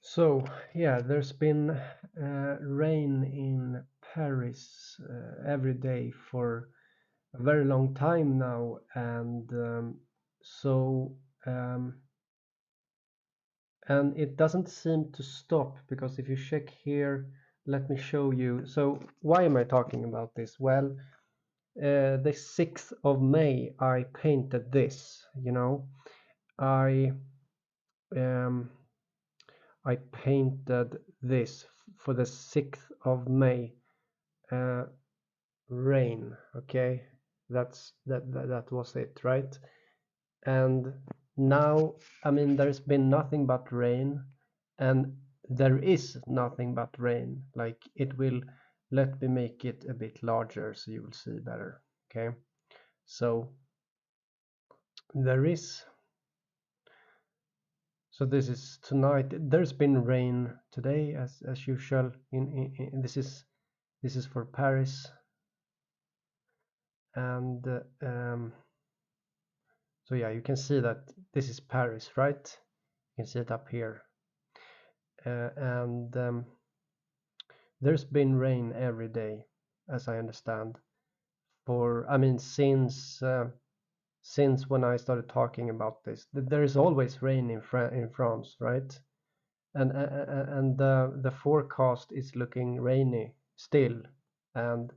So, yeah, there's been rain in Paris every day for a very long time now, and so um, and it doesn't seem to stop because if you check here, let me show you. So, why am I talking about this? Well, the 6th of May, I painted this. I um, I painted this for the 6th of May. Uh, Rain. Okay, that was it, right? And now, I mean, there's been nothing but rain, and there is nothing but rain. Like it will. Let me make it a bit larger so you will see better. Okay, so there is. So this is tonight. There's been rain today, as usual. This is for Paris, and so yeah, you can see that this is Paris, right? You can see it up here, and there's been rain every day, as I understand. I mean, since when I started talking about this, there is always rain in France, right? And the forecast is looking rainy still, and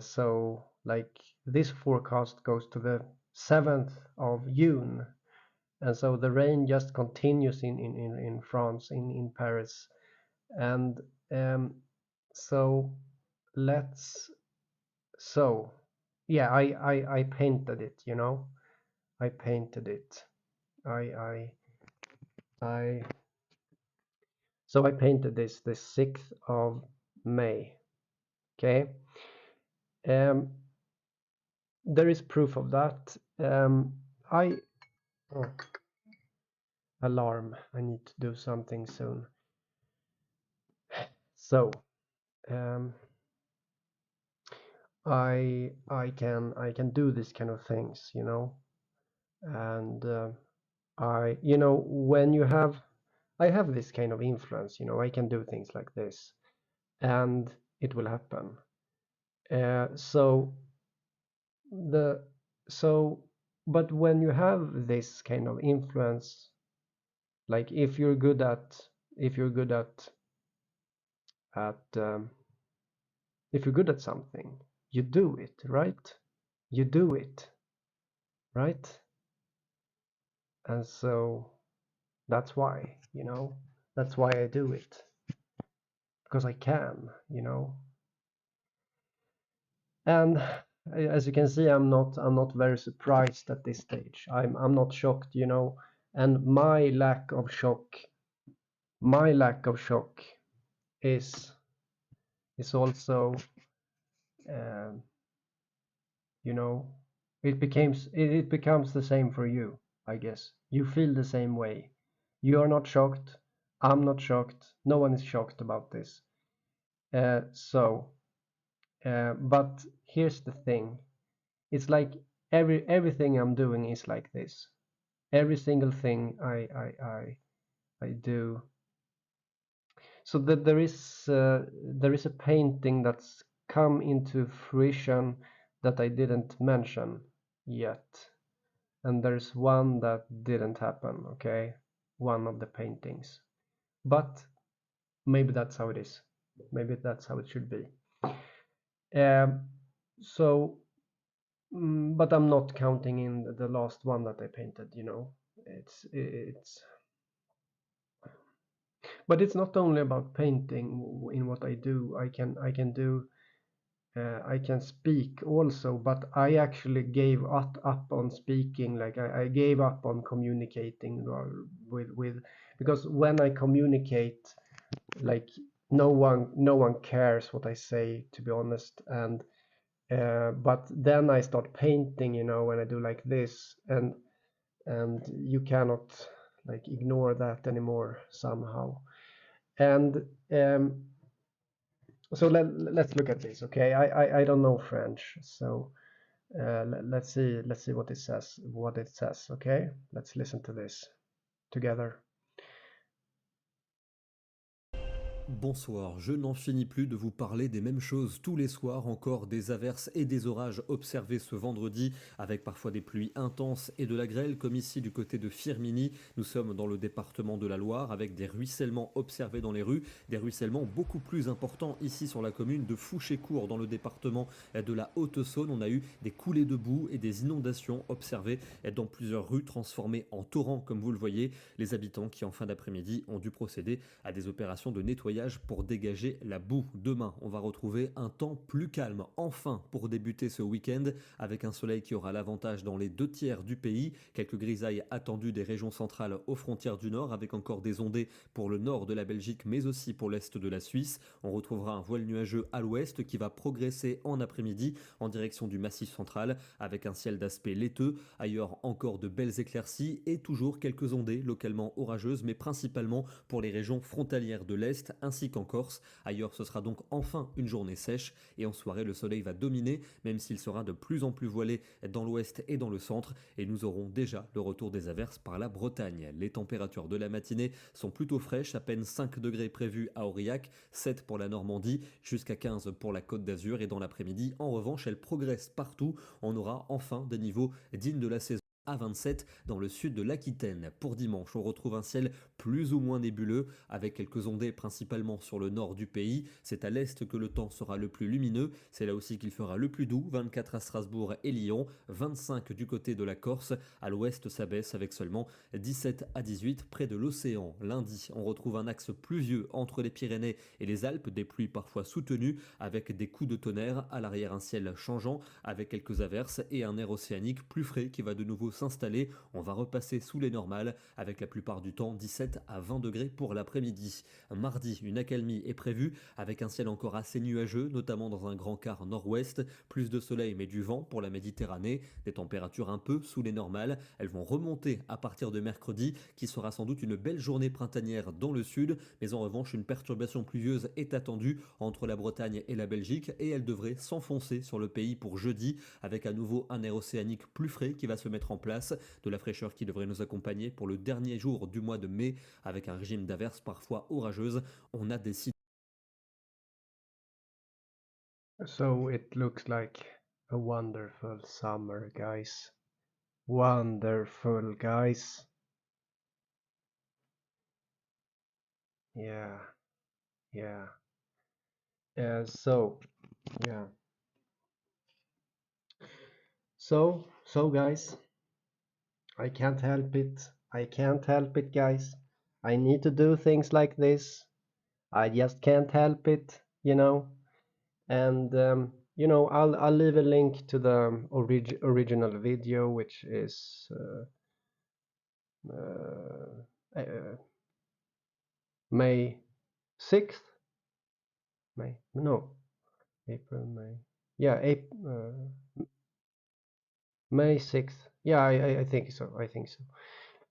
so like this forecast goes to the 7th of June, and so the rain just continues in France, in Paris, and um, so let's so yeah, I painted it, I painted it. I I So I painted this the 6th of May. Okay. Um, there is proof of that. I oh, Alarm. I need to do something soon. So um, I can do this kind of things, and when I have this kind of influence, I can do things like this, and it will happen. So the so but when you have this kind of influence, like if you're good at if you're good at something, you do it, right? You do it, right? And so that's why, that's why I do it, because I can. And as you can see, I'm not very surprised at this stage. I'm not shocked, and my lack of shock is also, um, you know it becomes the same for you. I guess you feel the same way. You are not shocked. I'm not shocked. No one is shocked about this. But here's the thing. It's like everything I'm doing is like this. Every single thing I do. So that there is a painting that's come into fruition that I didn't mention yet, and there's one that didn't happen. Okay, one of the paintings, but maybe that's how it is. Maybe that's how it should be. Um, so, but I'm not counting in the last one that I painted. It's but it's not only about painting in what I do. I can speak also, but I actually gave up on speaking. Like I gave up on communicating with because when I communicate, like no one cares what I say, to be honest. And but then I start painting, when I do like this, and you cannot like ignore that anymore somehow. And so let's look at this. Okay, I don't know French, so let's see what it says. Okay, let's listen to this together. Bonsoir, je n'en finis plus de vous parler des mêmes choses tous les soirs, encore des averses et des orages observés ce vendredi, avec parfois des pluies intenses et de la grêle, comme ici du côté de Firminy. Nous sommes dans le département de la Loire, avec des ruissellements observés dans les rues, des ruissellements beaucoup plus importants ici sur la commune de Fouchécourt, dans le département de la Haute-Saône. On a eu des coulées de boue et des inondations observées dans plusieurs rues transformées en torrents, comme vous le voyez. Les habitants qui, en fin d'après-midi, ont dû procéder à des opérations de nettoyage pour dégager la boue. Demain, on va retrouver un temps plus calme, enfin, pour débuter ce week-end, avec un soleil qui aura l'avantage dans les 2 tiers du pays, quelques grisailles attendues des régions centrales aux frontières du nord, avec encore des ondées pour le nord de la Belgique, mais aussi pour l'est de la Suisse. On retrouvera un voile nuageux à l'ouest qui va progresser en après-midi en direction du massif central, avec un ciel d'aspect laiteux, ailleurs encore de belles éclaircies et toujours quelques ondées localement orageuses, mais principalement pour les régions frontalières de l'Est ainsi qu'en Corse. Ailleurs, ce sera donc enfin une journée sèche et en soirée, le soleil va dominer, même s'il sera de plus en plus voilé dans l'ouest et dans le centre. Et nous aurons déjà le retour des averses par la Bretagne. Les températures de la matinée sont plutôt fraîches, à peine 5 degrés prévus à Aurillac, 7 pour la Normandie, jusqu'à 15 pour la Côte d'Azur. Et dans l'après-midi, en revanche, elle progresse partout. On aura enfin des niveaux dignes de la saison à 27 dans le sud de l'Aquitaine. Pour dimanche, on retrouve un ciel plus ou moins nébuleux avec quelques ondées principalement sur le nord du pays. C'est à l'est que le temps sera le plus lumineux. C'est là aussi qu'il fera le plus doux, 24 à Strasbourg et Lyon, 25 du côté de la Corse. À l'ouest, ça baisse avec seulement 17 à 18 près de l'océan. Lundi, on retrouve un axe pluvieux entre les Pyrénées et les Alpes, des pluies parfois soutenues avec des coups de tonnerre. À l'arrière, un ciel changeant avec quelques averses et un air océanique plus frais qui va de nouveau s'installer. On va repasser sous les normales avec la plupart du temps 17 à 20 degrés pour l'après-midi. Mardi, une accalmie est prévue avec un ciel encore assez nuageux, notamment dans un grand quart nord-ouest. Plus de soleil mais du vent pour la Méditerranée. Des températures un peu sous les normales. Elles vont remonter à partir de mercredi qui sera sans doute une belle journée printanière dans le sud. Mais en revanche, une perturbation pluvieuse est attendue entre la Bretagne et la Belgique et elle devrait s'enfoncer sur le pays pour jeudi avec à nouveau un air océanique plus frais qui va se mettre en place, de la fraîcheur qui devrait nous accompagner pour le dernier jour du mois de mai avec un régime d'averses parfois orageuses. On a des So it looks like a wonderful summer, guys. Wonderful, guys. Yeah, yeah. So, yeah. So, guys, I can't help it. I can't help it, guys. I need to do things like this. I just can't help it, you know. And I'll leave a link to the original video, which is uh, May 6th. May no April May. Yeah, May 6th. Yeah, I think so. I think so.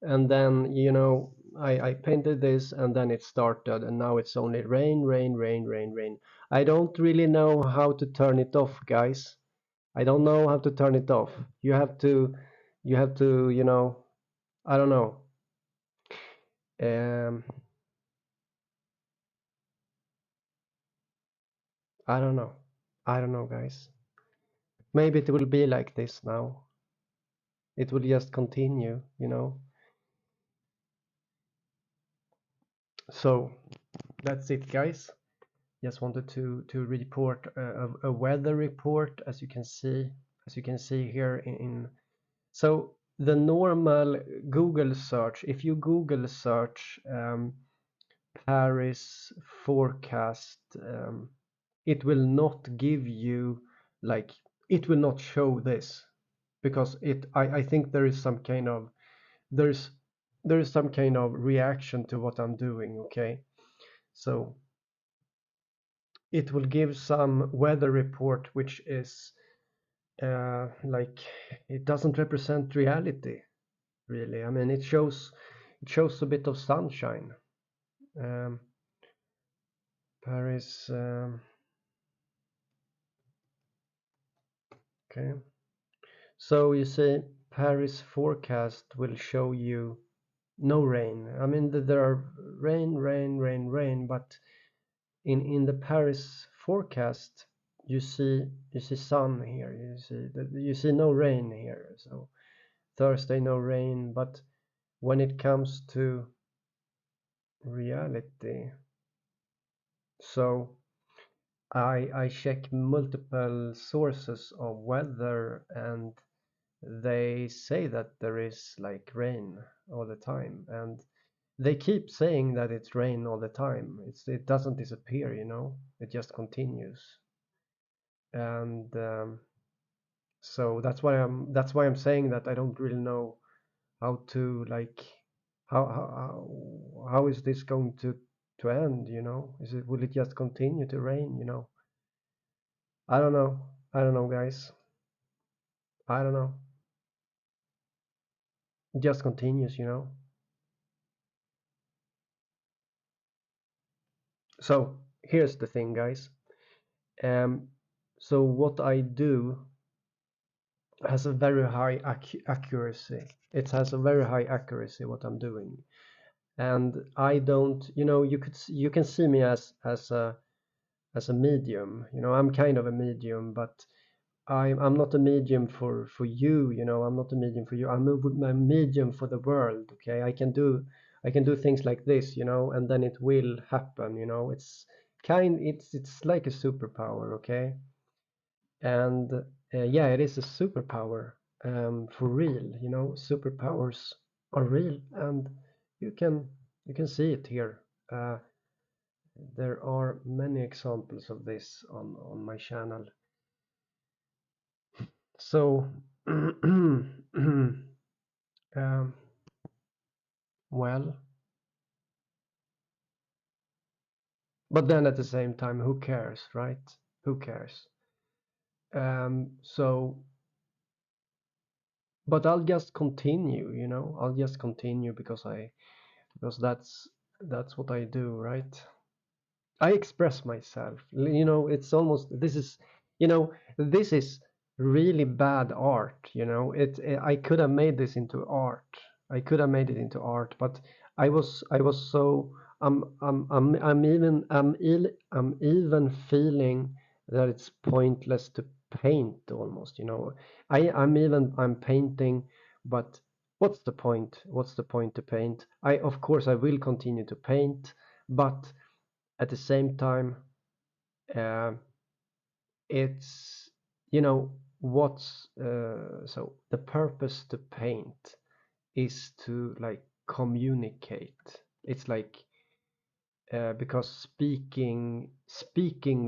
And then I painted this and then it started and now it's only rain, rain, rain, rain, rain. I don't really know how to turn it off, guys. I don't know how to turn it off. You have to I don't know. um I don't know. I don't know, guys. Maybe it will be like this now. It will just continue. So that's it, guys. Just wanted to report a weather report, as you can see here in. So the normal Google search, if you Google search Paris forecast, it will not give you, like, it will not show this because I think there is some kind of reaction to what I'm doing. Okay, so it will give some weather report which is like, it doesn't represent reality really. I mean, it shows a bit of sunshine. um, Paris. Okay, so you see, Paris forecast will show you no rain. I mean, there are rain, rain, rain, rain, but in the Paris forecast, you see sun here. You see no rain here. So Thursday no rain, but when it comes to reality, so I check multiple sources of weather, and they say that there is like rain all the time, and they keep saying that it's rain all the time. It doesn't disappear, you know. It just continues, and so that's why I'm saying that I don't really know how to like how is this going to end, you know? Will it just continue to rain, you know? I don't know. I don't know, guys. I don't know. It just continues, you know. So here's the thing, guys. Um, so what I do has a very high accuracy. It has a very high accuracy what I'm doing, and I don't, you know, you can see me as a medium. You know, I'm kind of a medium, but I'm not a medium for you. You know, I'm not a medium for you. I'm a medium for the world. Okay, I can do things like this. You know, and then it will happen. You know, it's like a superpower. Okay, and yeah, it is a superpower for real. You know, superpowers are real, and you can you can see it here. There are many examples of this on my channel. So, well, but then at the same time, who cares, right? Who cares? So, but I'll just continue, you know, I'll just continue because that's what I do, right? I express myself. You know, it's almost this is, you know, this is really bad art. You know, I could have made this into art. I could have made it into art, but I was so I'm even feeling that it's pointless to paint almost. You know, I'm painting, but what's the point? What's the point to paint? Of course I will continue to paint, but at the same time, uh, it's, you know, what's so the purpose to paint is to like communicate. It's like because speaking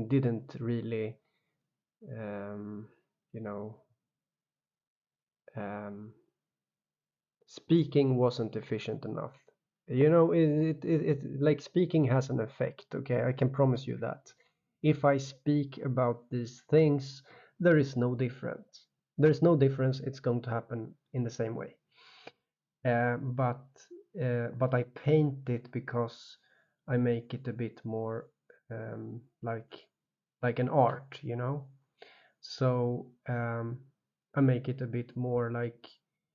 didn't really um, you know um, speaking wasn't efficient enough. You know, it like speaking has an effect. Okay, I can promise you that. If I speak about these things, there is no difference. There's no difference. It's going to happen in the same way. Uh, but but I paint it because I make it a bit more like an art, you know. So I make it a bit more like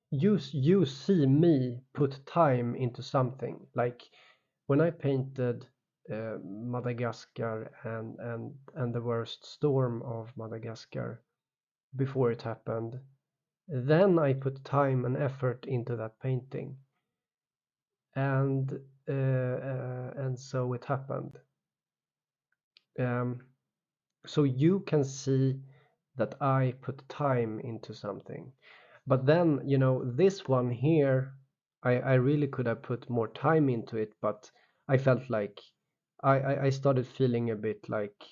you see me put time into something. Like when I painted Madagascar and the worst storm of Madagascar before it happened, then I put time and effort into that painting, and and so it happened. Um, so you can see that I put time into something. But then, you know, this one here, I really could have put more time into it, but I felt like I started feeling a bit like,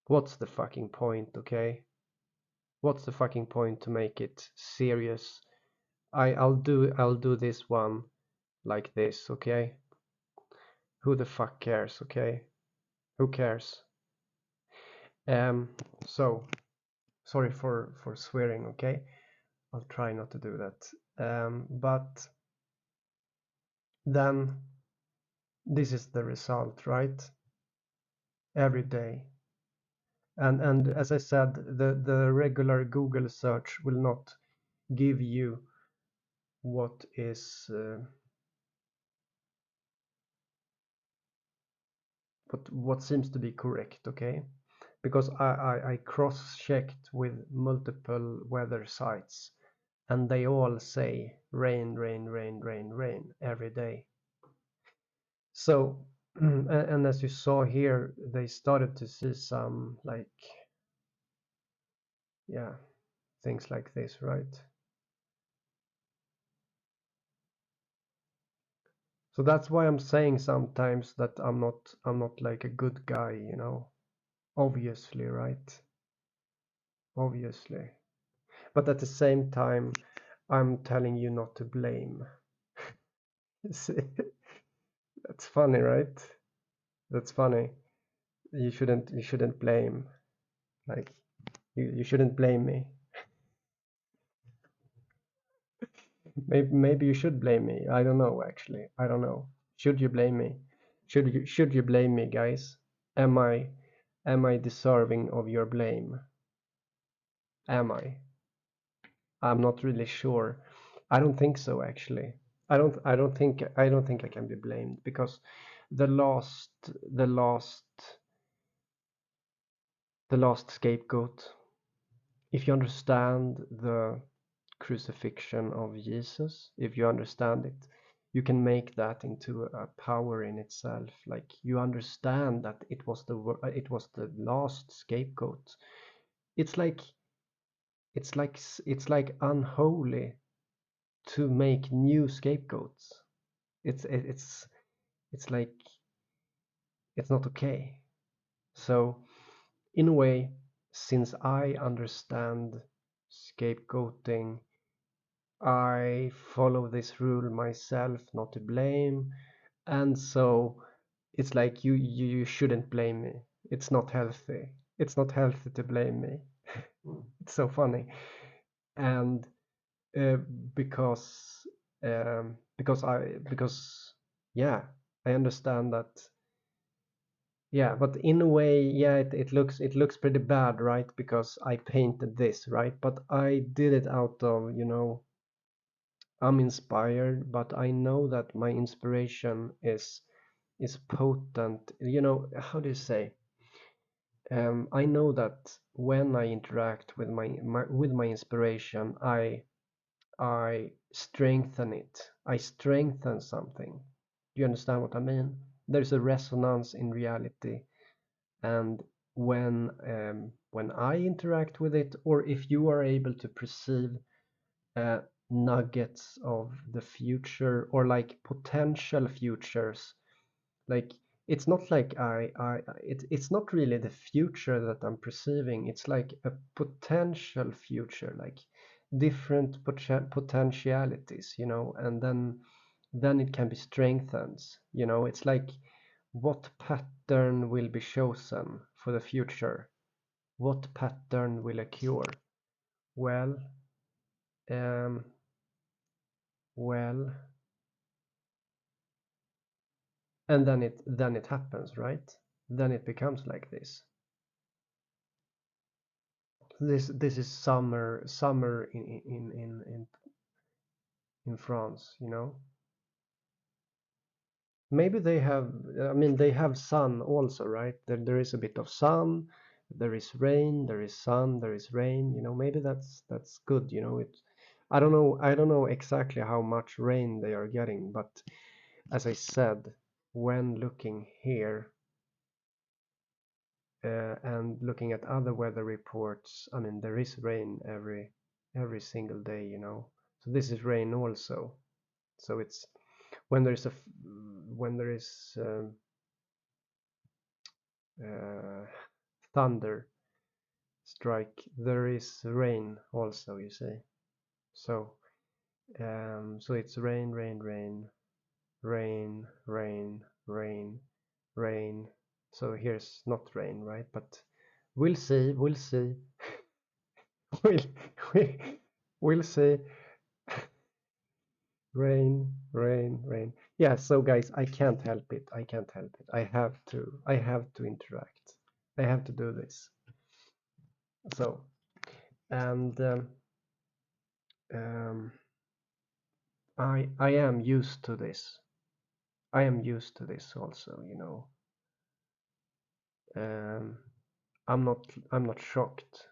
what's the fucking point, okay? What's the fucking point to make it serious? I'll do this one like this, okay? Who the fuck cares, okay? Who cares? Um, so sorry for swearing, okay? I'll try not to do that. But then this is the result, right? Every day. And as I said, the regular Google search will not give you what is what seems to be correct, okay? Because I cross-checked with multiple weather sites, and they all say rain, rain, rain, rain, rain every day. So, and as you saw here, they started to see some like, yeah, things like this, right? So that's why I'm saying sometimes that I'm not like a good guy, you know. Obviously, right? Obviously. But at the same time, I'm telling you not to blame. See, that's funny, right? That's funny. You shouldn't blame. Like you shouldn't blame me. Maybe you should blame me. I don't know actually. I don't know. Should you blame me? Should you blame me, guys? Am I deserving of your blame? Am I? I'm not really sure. I don't think so actually. I don't think I can be blamed because the last the last the last scapegoat, if you understand the crucifixion of Jesus, if you understand it, you can make that into a power in itself. Like you understand that it was the last scapegoat. It's like it's like unholy to make new scapegoats. It's like it's not okay. So in a way, since I understand scapegoating, I follow this rule myself, not to blame, and so it's like you shouldn't blame me. It's not healthy. It's not healthy to blame me. It's so funny, and uh, because because yeah, I understand that. Yeah, but in a way, yeah, it looks pretty bad, right? Because I painted this, right? But I did it out of, I'm inspired, but I know that my inspiration is potent. How do you say? I know that when I interact with my inspiration, I strengthen it. I strengthen something. Do you understand what I mean? There's a resonance in reality, and when I interact with it, or if you are able to perceive uh, nuggets of the future or like potential futures, like it's not like it's not really the future that I'm perceiving. It's like a potential future, like different potentialities, and then it can be strengthened. It's like what pattern will be chosen for the future? What pattern will occur? Well, um, well, and then it happens, right? Then it becomes like this. This is summer in France, Maybe they have, I mean, they have sun also, right? There is a bit of sun, there is rain, there is sun, there is rain, maybe that's good, I don't know exactly how much rain they are getting, but as I said, when looking here and looking at other weather reports, I mean, there is rain every single day, So this is rain also. So it's when there is when there is uh, thunder strike, there is rain also, you see. So so it's rain, rain, rain, rain, rain, rain, rain. So here's not rain, right? But we'll see, we'll see. we'll, we, we'll see. Rain, rain, rain. Yeah, so guys, I can't help it. I can't help it. I have to interact. I have to do this. So, and um, I am used to this. I am used to this also, Um, I'm not shocked.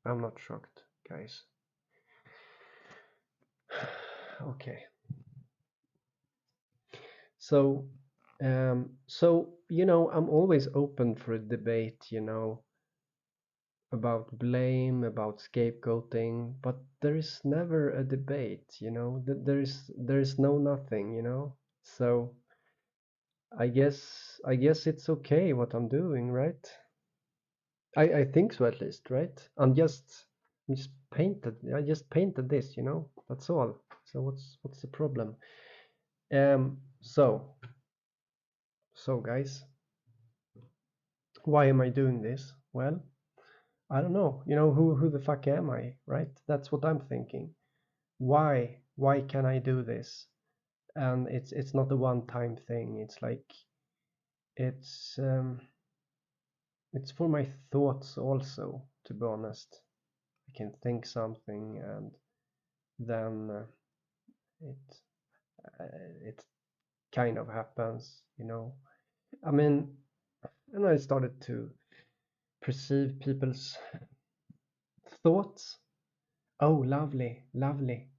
I'm not shocked, guys. Okay. So, I'm always open for a debate, about blame, about scapegoating, but there is never a debate, there is no nothing, So I guess it's okay what I'm doing, right? I think so, at least, right? I just painted this, That's all. So what's the problem? Um so so guys, why am I doing this? Well, I don't know. Who the fuck am I, right? That's what I'm thinking. Why can I do this? And it's not a one-time thing. It's like it's um it's for my thoughts also, to be honest. I can think something and then it it kind of happens. I mean, and I started to perceive people's thoughts. Oh, lovely, lovely.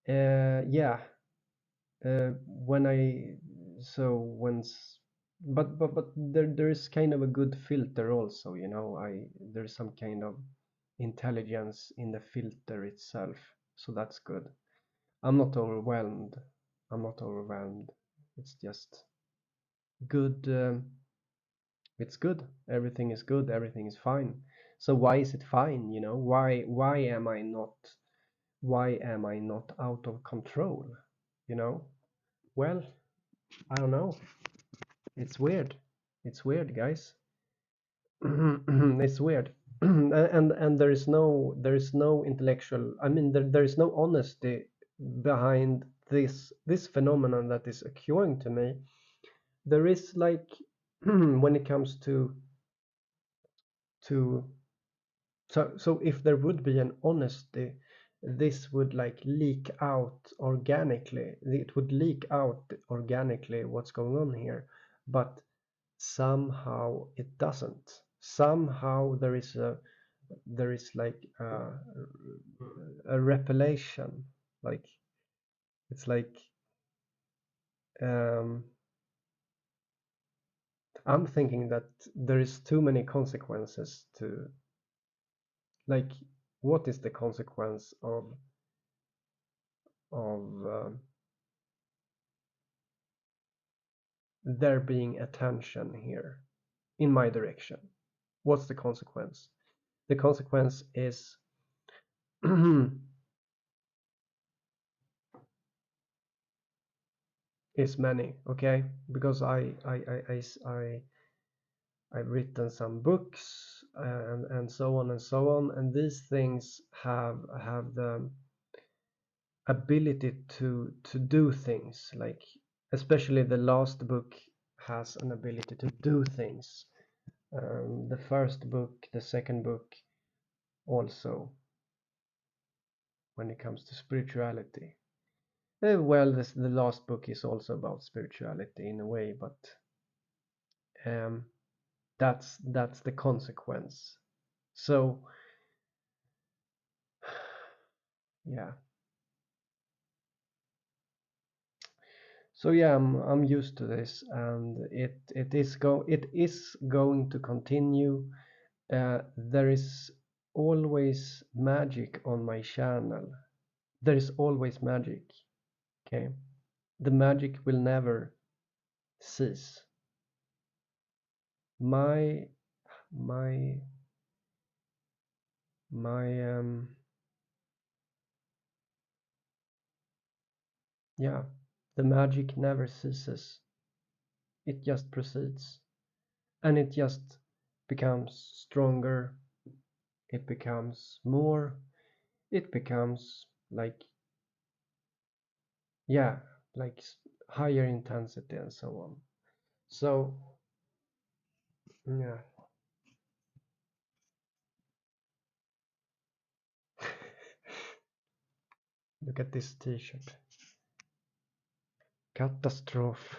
Yeah. When I so once, but there is kind of a good filter also. There's some kind of intelligence in the filter itself, so that's good. I'm not overwhelmed. I'm not overwhelmed. It's just good. It's good. Everything is good. Everything is fine. So why is it fine? Why am I not out of control? You know? Well, I don't know. It's weird. It's weird, guys. It's weird. And there is no intellectual. I mean, there is no honesty behind this phenomenon that is occurring to me. There is like when it comes to so if there would be an honesty, this would like leak out organically. It would leak out organically what's going on here, but somehow it doesn't. Somehow there is like a revelation. Like it's like um, I'm thinking that there is too many consequences to like what is the consequence of there being attention here in my direction? What's the consequence? The consequence is is many, okay? Because I've written some books and so on and so on, and these things have the ability to do things, like especially the last book has an ability to do things. The first book, the second book also, when it comes to spirituality. Well, the last book is also about spirituality in a way, but um, that's the consequence. So yeah, so yeah, I'm used to this, and it is going to continue. There is always magic on my channel. There is always magic. Okay, the magic will never cease. My my my yeah, the magic never ceases. It just proceeds, and it just becomes stronger. It becomes more. It becomes like, yeah, like higher intensity and so on. So yeah. Look at this t-shirt. Catastrophe.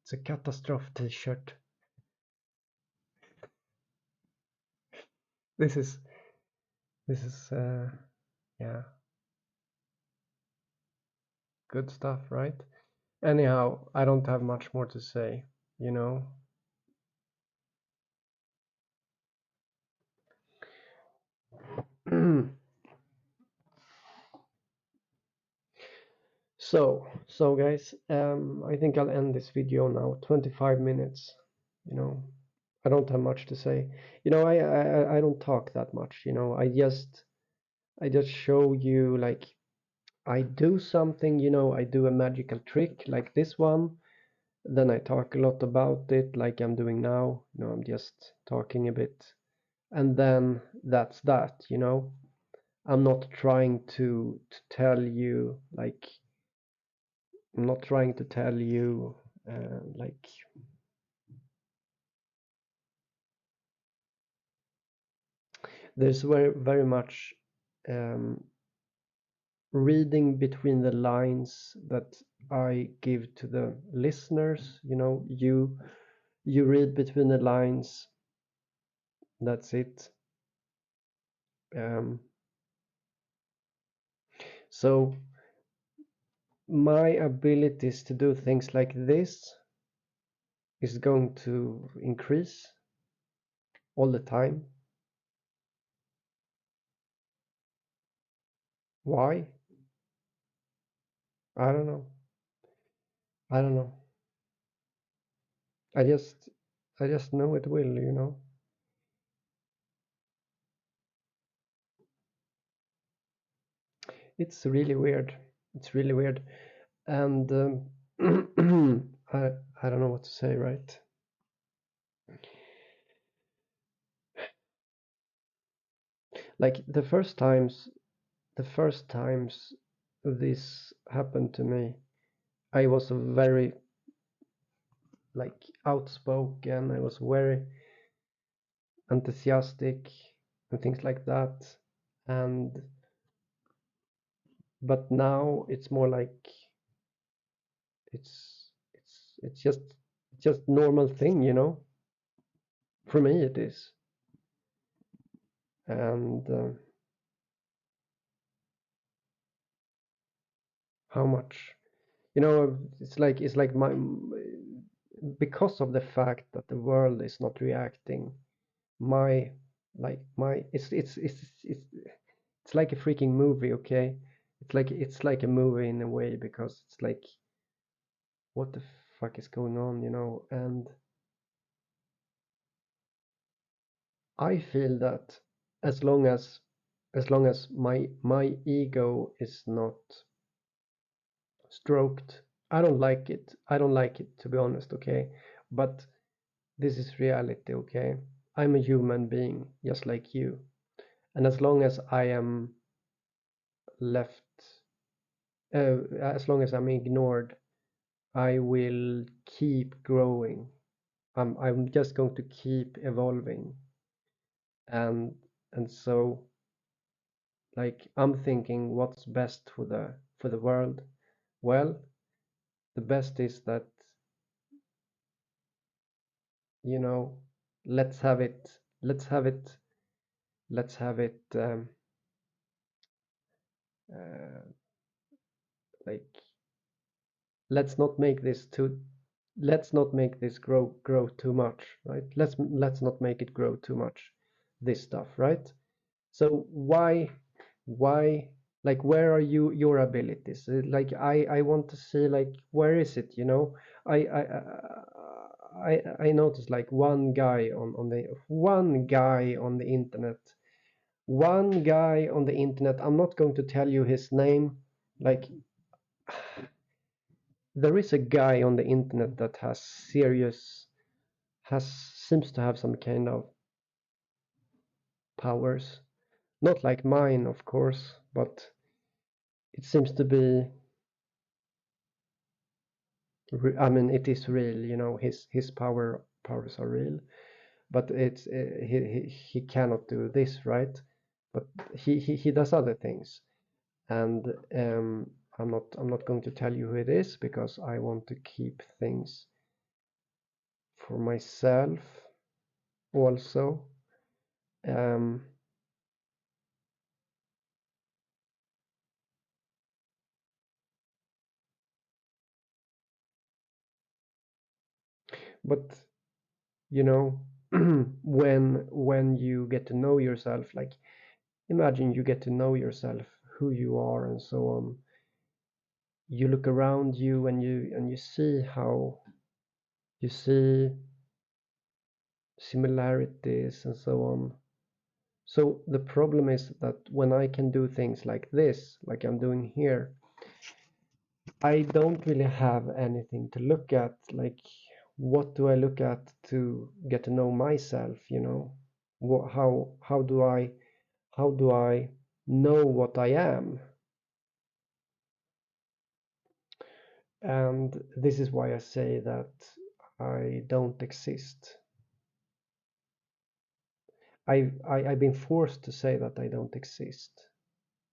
It's a catastrophe t-shirt. This is yeah, good stuff, right? Anyhow, I don't have much more to say, you know. So guys, I think I'll end this video now. 25 minutes, you know. I don't have much to say. You know, I don't talk that much, you know. I just show you, like, I do something, you know, I do a magical trick like this one. Then I talk a lot about it like I'm doing now. You know, I'm just talking a bit. And then that's that, you know. I'm not trying to tell you, like, I'm not trying to tell you, like, there's very much um, reading between the lines that I give to the listeners. You know, you read between the lines. That's it. Um, so my abilities to do things like this is going to increase all the time. Why? I don't know. I don't know. I just I just know it will, you know. It's really weird. It's really weird. And I I don't know what to say, right? Like the first times this happened to me, I was very, like, outspoken. I was very enthusiastic and things like that. And but now it's more like it's just normal thing, you know. For me it is. And how much, you know, it's like my, because of the fact that the world is not reacting, my, like, my, it's like a freaking movie, okay? It's like a movie in a way, because it's like, what the fuck is going on, you know? And I feel that as long as my ego is not stroked, I don't like it, to be honest, okay? But this is reality, okay? I'm a human being just like you, and as long as I am left, as long as I'm ignored, I will keep growing. I'm just going to keep evolving. And so, like, I'm thinking, what's best for the world? Well, the best is that, you know, let's have it let's have it let's have it, uh, like, let's not make this too let's not make this grow too much, right? Let's not make it grow too much, this stuff, right? So why, like, where are your abilities? Like, I want to see, like, where is it, you know? I noticed, like, one guy on the internet, I'm not going to tell you his name. Like, there is a guy on the internet that has seems to have some kind of powers, not like mine, of course, but it seems to be, I mean, it is real, you know. His powers are real, but it's, he cannot do this, right? But he does other things. And I'm not going to tell you who it is, because I want to keep things for myself also. But you know, when you get to know yourself, like imagine you get to know yourself, who you are, and so on. You look around you and you see how you see similarities and so on. So the problem is that when I can do things like this, like I'm doing here, I don't really have anything to look at. Like, what do I look at to get to know myself? You know, how do I know what I am? And this is why I say that I don't exist. I've been forced to say that I don't exist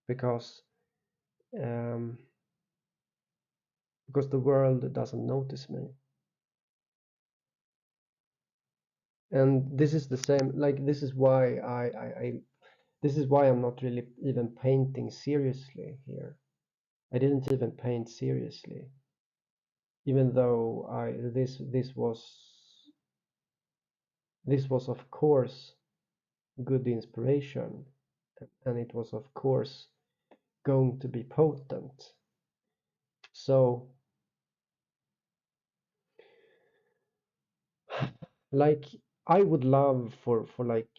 because um, because the world doesn't notice me. And this is the same, like this is why this is why I'm not really even painting seriously here. I didn't even paint seriously, even though this was of course good inspiration, and it was of course going to be potent. So like I would love for like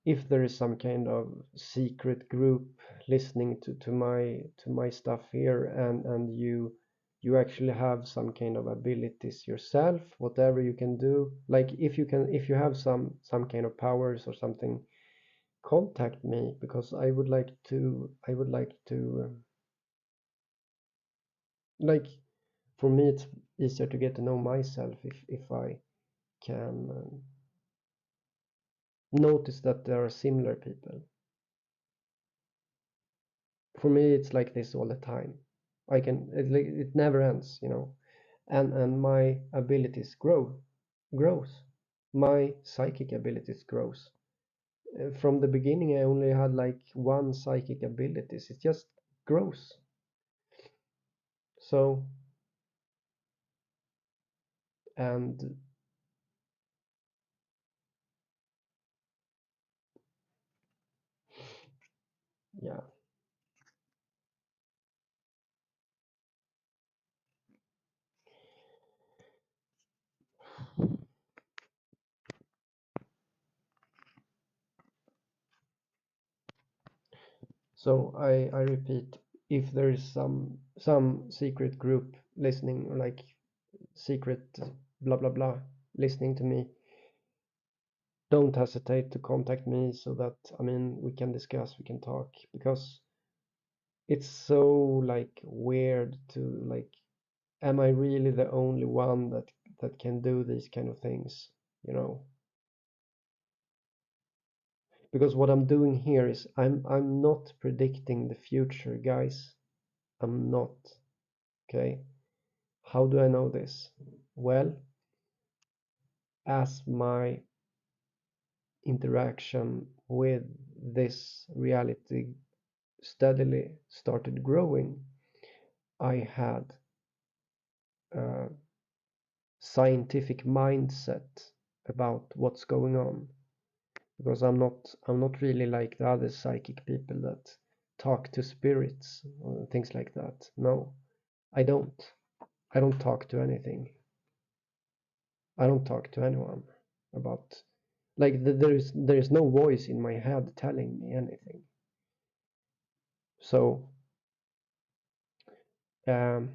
if there is some kind of secret group listening to my stuff here, and you actually have some kind of abilities yourself, whatever you can do, like if you have some kind of powers or something, contact me, because I would like to like for me it's easier to get to know myself if I can notice that there are similar people. For me it's like this all the time. It never ends, you know. And my abilities grows. My psychic abilities grows. From the beginning I only had like one psychic abilities. It just grows. So, and yeah. So I repeat, if there is some secret group listening, or like secret blah blah blah listening to me, don't hesitate to contact me, so that I mean we can discuss, we can talk, because it's so like weird to like, am I really the only one that can do these kind of things, you know? Because what I'm doing here is I'm not predicting the future, guys. I'm not. Okay? How do I know this? Well, as my interaction with this reality steadily started growing, I had a scientific mindset about what's going on, because I'm not really like the other psychic people that talk to spirits or things like that. No, I don't. I don't talk to anything. I don't talk to anyone about, like there is no voice in my head telling me anything. So um,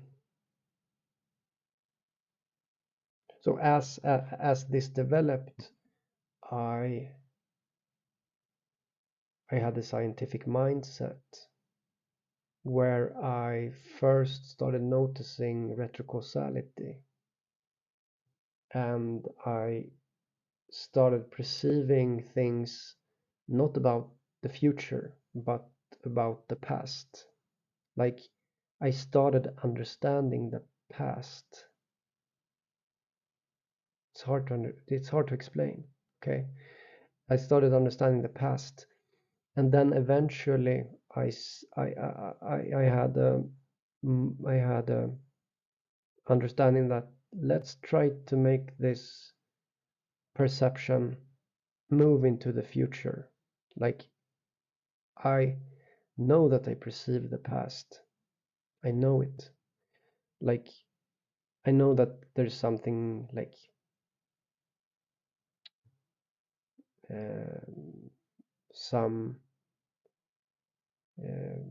so as this developed, I I had a scientific mindset where I first started noticing retrocausality, and I started perceiving things not about the future but about the past. Like I started understanding the past. it's hard to explain. Okay, I started understanding the past, and then eventually I had I had a understanding that let's try to make this perception move into the future. Like, I know that I perceive the past. I know it. Like, I know that there's something like uh, some uh,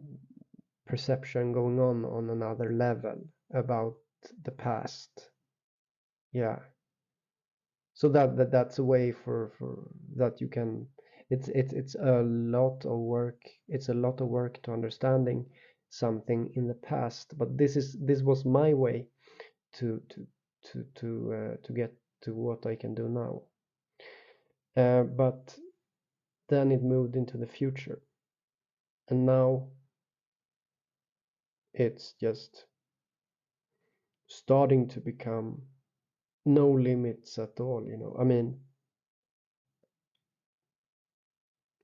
perception going on another level about the past. Yeah. So that's a way for that you can. It's a lot of work. It's a lot of work to understanding something in the past. But this was my way to to get to what I can do now. But then it moved into the future, and now it's just starting to become no limits at all. I mean,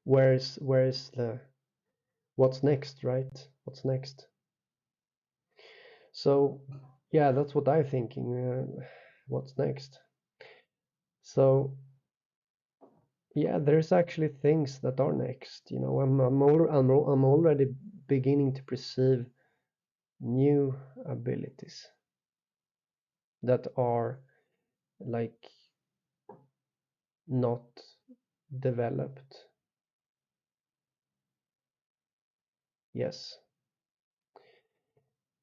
where's the what's next, right? What's next? So yeah, that's what I'm thinking. What's next? So yeah, there's actually things that are next. I'm already beginning to perceive new abilities that are like not developed. Yes.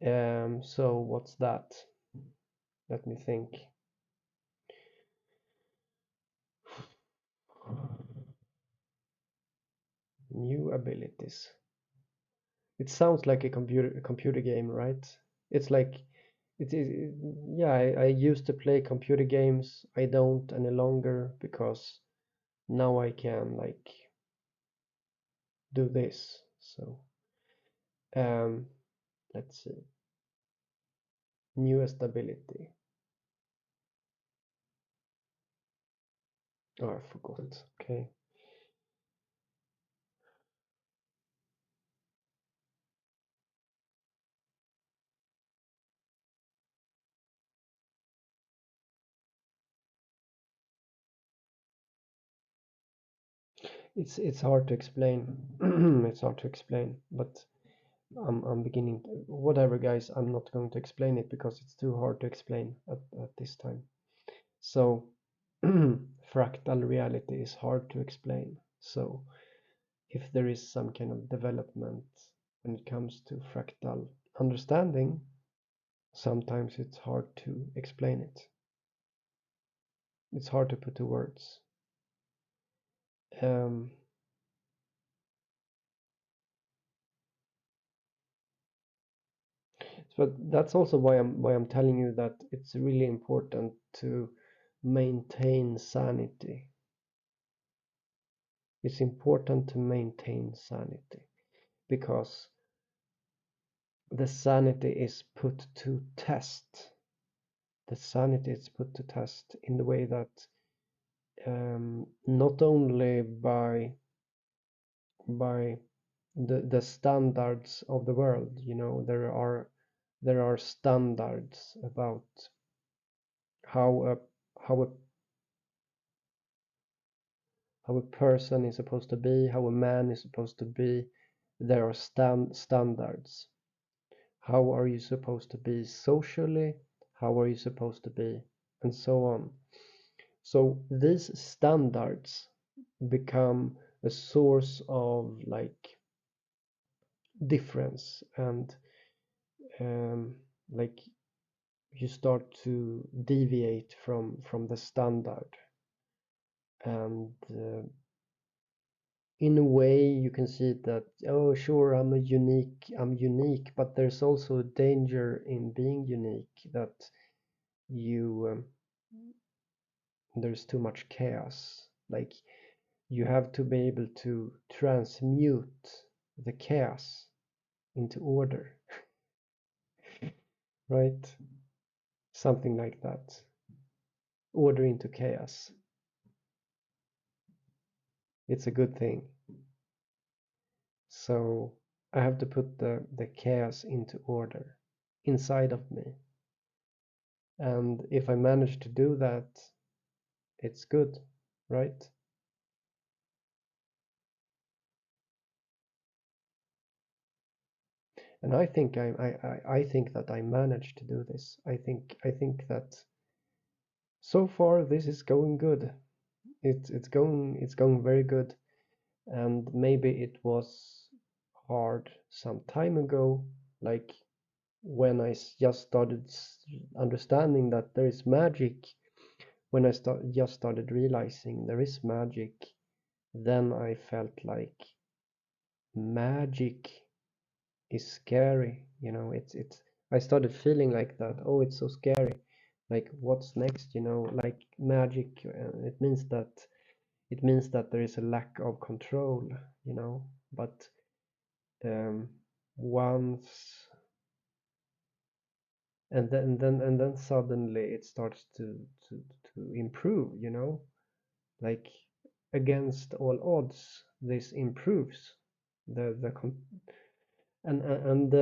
So what's that? Let me think. New abilities. It sounds like a computer game, right? It's like yeah, I used to play computer games. I don't any longer because now I can like do this. So um let's see. Newest ability. Oh, I forgot. Okay. It's hard to explain. It's hard to explain, but I'm beginning to, whatever, guys. I'm not going to explain it because it's too hard to explain at this time. So fractal reality is hard to explain. So if there is some kind of development when it comes to fractal understanding, sometimes it's hard to explain it. It's hard to put to words. Um, but that's also why I'm telling you that it's really important to maintain sanity. It's important to maintain sanity because the sanity is put to test. The sanity is put to test in the way that not only by the standards of the world, there are standards about how a how a how a person is supposed to be, how a man is supposed to be. There are standards. How are you supposed to be socially? How are you supposed to be? And so on. So these standards become a source of like difference, and um, like you start to deviate from the standard, and in a way you can see that, oh sure, I'm unique, but there's also a danger in being unique, that you there's too much chaos. Like, you have to be able to transmute the chaos into order, right? Something like that. order into chaos. It's a good thing. So I have to put the chaos into order inside of me. And if I manage to do that, it's good, right? And I think I think that I managed to do this. I think that so far this is going good. It's going very good. And maybe it was hard some time ago, like when I just started understanding that there is magic, when I just started realizing there is magic, then I felt like magic is scary. You know, it's I started feeling like that. Oh, it's so scary. Like what's next? You know, like magic. It means that there is a lack of control. You know, but um, once and then suddenly it starts to improve. You know, like against all odds, this improves the and and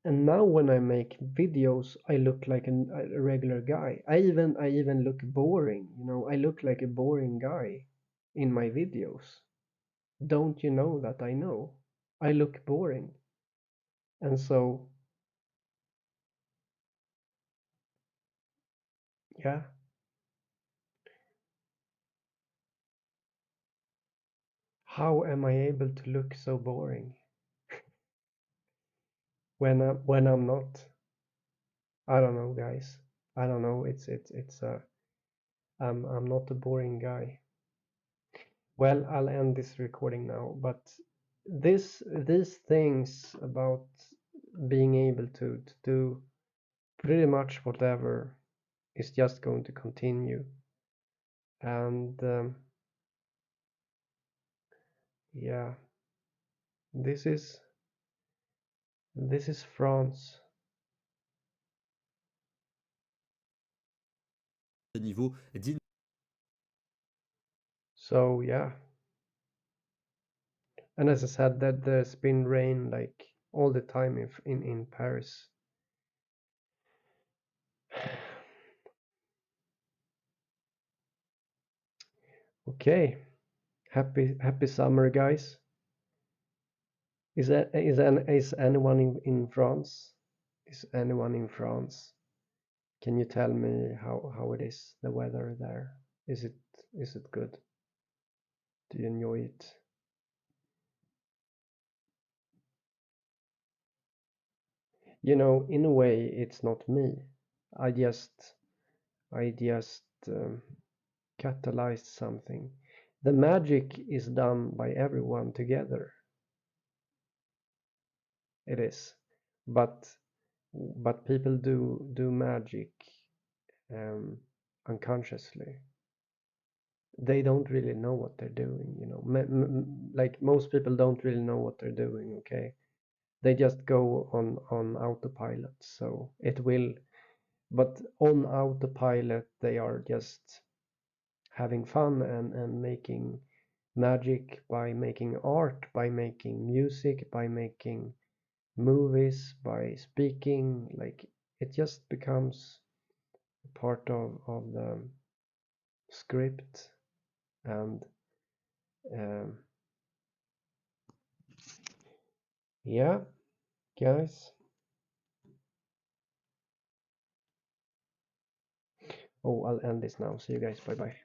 and now when I make videos, I look like a regular guy. I even look boring, you know. I look like a boring guy in my videos. Don't you know that I know? I look boring. And so, yeah, how am I able to look so boring when I'm not? I don't know, guys. I don't know. I'm not a boring guy. Well, I'll end this recording now, but these things about being able to do pretty much whatever is just going to continue. And yeah, this is this is France. Niveau So yeah, and as I said, that there's been rain like all the time if in Paris. Okay, happy summer, guys. Is anyone in France? Is anyone in France? Can you tell me how it is, the weather there? Is it good? Do you enjoy it? You know, in a way, it's not me. I just I just catalyzed something. The magic is done by everyone together. It is, but people do magic um, unconsciously. They don't really know what they're doing, you know. Like most people don't really know what they're doing, okay? They just go on autopilot, so it will, but on autopilot they are just having fun and making magic by making art, by making music, by making movies, by speaking. Like it just becomes part of the script. And um, yeah, guys. Oh, I'll end this now. See you guys. Bye bye.